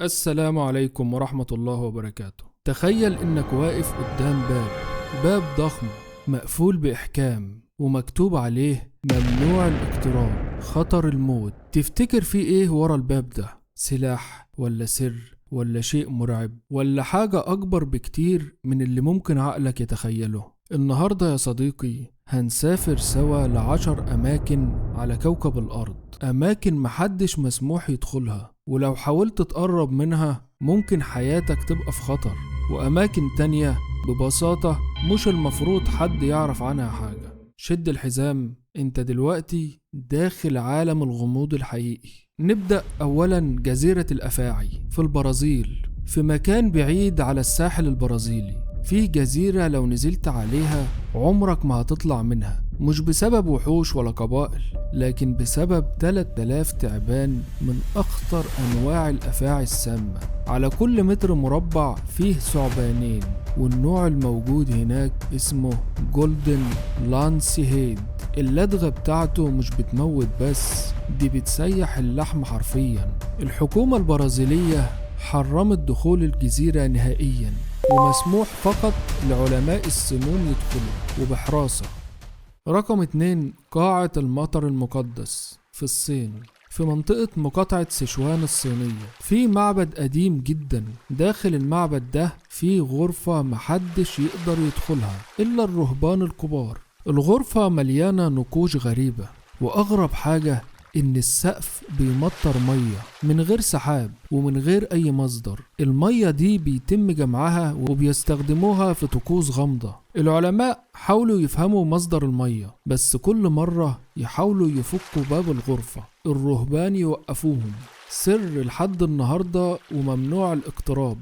السلام عليكم ورحمة الله وبركاته. تخيل إنك واقف قدام باب ضخم مقفول بإحكام ومكتوب عليه ممنوع الاقتراب، خطر الموت. تفتكر في إيه ورا الباب ده؟ سلاح ولا سر ولا شيء مرعب ولا حاجة أكبر بكتير من اللي ممكن عقلك يتخيله؟ النهاردة يا صديقي هنسافر سوا ل10 أماكن على كوكب الأرض، أماكن محدش مسموح يدخلها، ولو حاولت تقرب منها ممكن حياتك تبقى في خطر، وأماكن تانية ببساطة مش المفروض حد يعرف عنها حاجة. شد الحزام، انت دلوقتي داخل عالم الغموض الحقيقي. نبدأ أولا جزيرة الأفاعي في البرازيل، في مكان بعيد على الساحل البرازيلي. في جزيرة لو نزلت عليها عمرك ما هتطلع منها، مش بسبب وحوش ولا قبائل، لكن بسبب 3000 تعبان من أخطر أنواع الأفاعي السامة. على كل متر مربع فيه ثعبانين، والنوع الموجود هناك اسمه جولدن لانسيهيد. اللدغة بتاعته مش بتموت بس، دي بتسيح اللحم حرفيا. الحكومة البرازيلية حرمت دخول الجزيرة نهائيا، ومسموح فقط لعلماء السموم يدخلوا وبحراسة. رقم 2 قاعة المطر المقدس في الصين، في منطقة مقاطعة سيشوان الصينية. في معبد قديم جدا، داخل المعبد ده في غرفة محدش يقدر يدخلها إلا الرهبان الكبار. الغرفة مليانة نقوش غريبة، وأغرب حاجة إن السقف بيمطر مية من غير سحاب ومن غير أي مصدر. المية دي بيتم جمعها وبيستخدموها في طقوس غامضة. العلماء حاولوا يفهموا مصدر المية، بس كل مرة يحاولوا يفكوا باب الغرفة الرهبان يوقفوهم. سر لحد النهاردة وممنوع الاقتراب.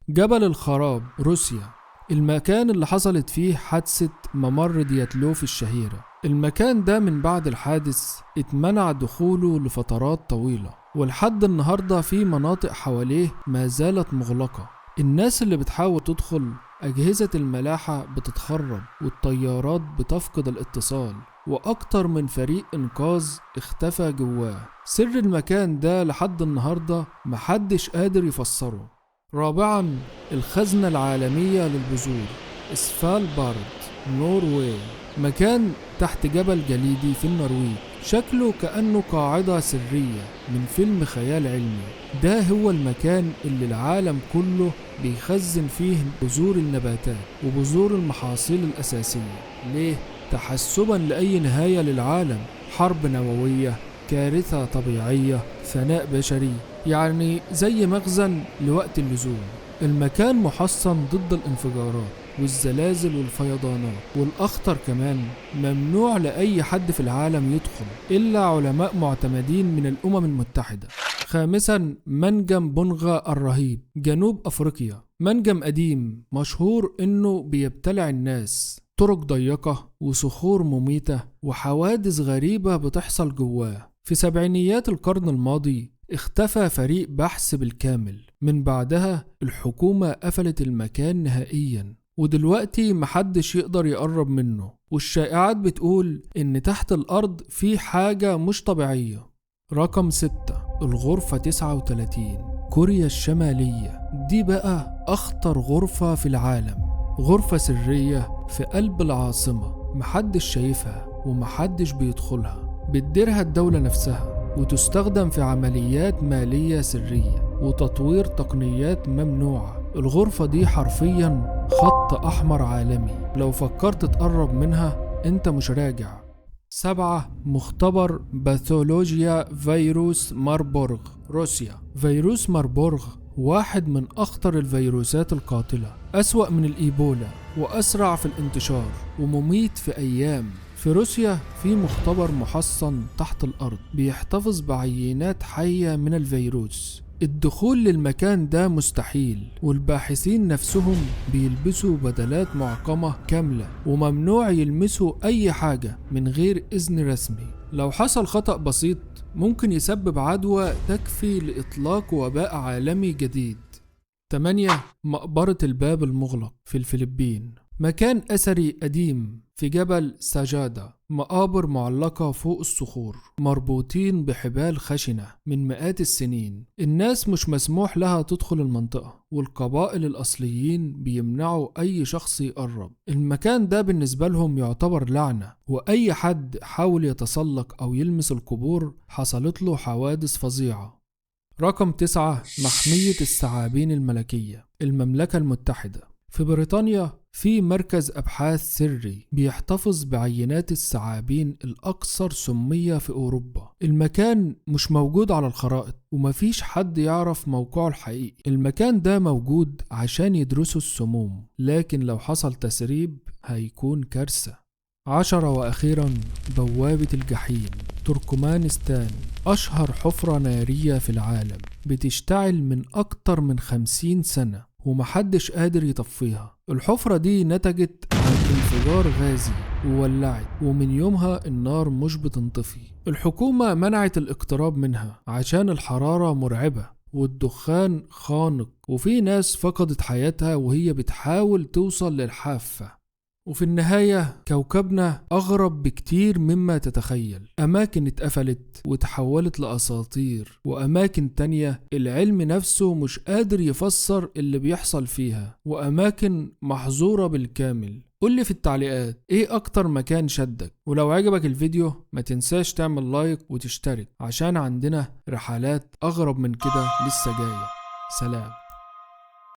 جبل الخراب، روسيا، المكان اللي حصلت فيه حادثة ممر دياتلوف الشهيرة. المكان ده من بعد الحادث اتمنع دخوله لفترات طويلة، ولحد النهاردة في مناطق حواليه ما زالت مغلقة. الناس اللي بتحاول تدخل أجهزة الملاحة بتتخرب، والطيارات بتفقد الاتصال، وأكتر من فريق إنقاذ اختفى جواه. سر المكان ده لحد النهاردة محدش قادر يفسره. رابعا الخزنة العالمية للبذور، سفالبارد، نوروي، مكان تحت جبل جليدي في النرويج، شكله كأنه قاعدة سرية من فيلم خيال علمي. ده هو المكان اللي العالم كله بيخزن فيه بذور النباتات وبذور المحاصيل الأساسية. ليه؟ تحسبا لأي نهاية للعالم، حرب نووية، كارثة طبيعية، ثناء بشري، يعني زي مخزن لوقت اللزوم. المكان محصن ضد الانفجارات والزلازل والفيضانات، والأخطر كمان ممنوع لأي حد في العالم يدخل إلا علماء معتمدين من الأمم المتحدة. خامسا منجم بونغا الرهيب، جنوب أفريقيا. منجم قديم مشهور إنه بيبتلع الناس، طرق ضيقة وصخور مميتة وحوادث غريبة بتحصل جواه. في سبعينيات القرن الماضي اختفى فريق بحث بالكامل، من بعدها الحكومة قفلت المكان نهائيا، ودلوقتي محدش يقدر يقرب منه. والشائعات بتقول إن تحت الأرض في حاجة مش طبيعية. رقم 6 الغرفة 39، كوريا الشمالية. دي بقى أخطر غرفة في العالم، غرفة سرية في قلب العاصمة، محدش شايفها ومحدش بيدخلها. بتديرها الدولة نفسها، وتستخدم في عمليات مالية سرية وتطوير تقنيات ممنوعة. الغرفة دي حرفيا خط أحمر عالمي، لو فكرت تقرب منها انت مش راجع. 7 مختبر باثولوجيا فيروس ماربورغ، روسيا. فيروس ماربورغ واحد من أخطر الفيروسات القاتلة، أسوأ من الإيبولا وأسرع في الانتشار ومميت في أيام. في روسيا في مختبر محصن تحت الأرض بيحتفظ بعينات حية من الفيروس. الدخول للمكان ده مستحيل، والباحثين نفسهم بيلبسوا بدلات معقمة كاملة، وممنوع يلمسوا أي حاجة من غير إذن رسمي. لو حصل خطأ بسيط ممكن يسبب عدوى تكفي لإطلاق وباء عالمي جديد. 8 مقبرة الباب المغلق في الفلبين. مكان أثري قديم في جبل سجادة، مقابر معلقة فوق الصخور مربوطين بحبال خشنة من مئات السنين. الناس مش مسموح لها تدخل المنطقة، والقبائل الأصليين بيمنعوا أي شخص يقرب. المكان ده بالنسبة لهم يعتبر لعنة، وأي حد حاول يتسلق أو يلمس القبور حصلت له حوادث فظيعة. رقم 9، محمية الثعابين الملكية، المملكة المتحدة. في بريطانيا في مركز أبحاث سري بيحتفظ بعينات الثعابين الأكثر سمية في أوروبا. المكان مش موجود على الخرائط، ومفيش حد يعرف موقعه الحقيقي. المكان ده موجود عشان يدرسوا السموم، لكن لو حصل تسريب هيكون كارثة. 10 وأخيرا، بوابة الجحيم، تركمانستان، أشهر حفرة نارية في العالم، بتشتعل من أكتر من 50 سنة ومحدش قادر يطفيها. الحفرة دي نتجت عن انفجار غازي وولعت، ومن يومها النار مش بتنطفي. الحكومة منعت الاقتراب منها عشان الحرارة مرعبة والدخان خانق، وفي ناس فقدت حياتها وهي بتحاول توصل للحافة. وفي النهاية كوكبنا أغرب بكتير مما تتخيل. أماكن اتقفلت وتحولت لأساطير، وأماكن تانية العلم نفسه مش قادر يفسر اللي بيحصل فيها، وأماكن محظورة بالكامل. قولي في التعليقات ايه أكتر مكان شدك، ولو عجبك الفيديو ما تنساش تعمل لايك وتشترك، عشان عندنا رحلات أغرب من كده لسه جاية. سلام.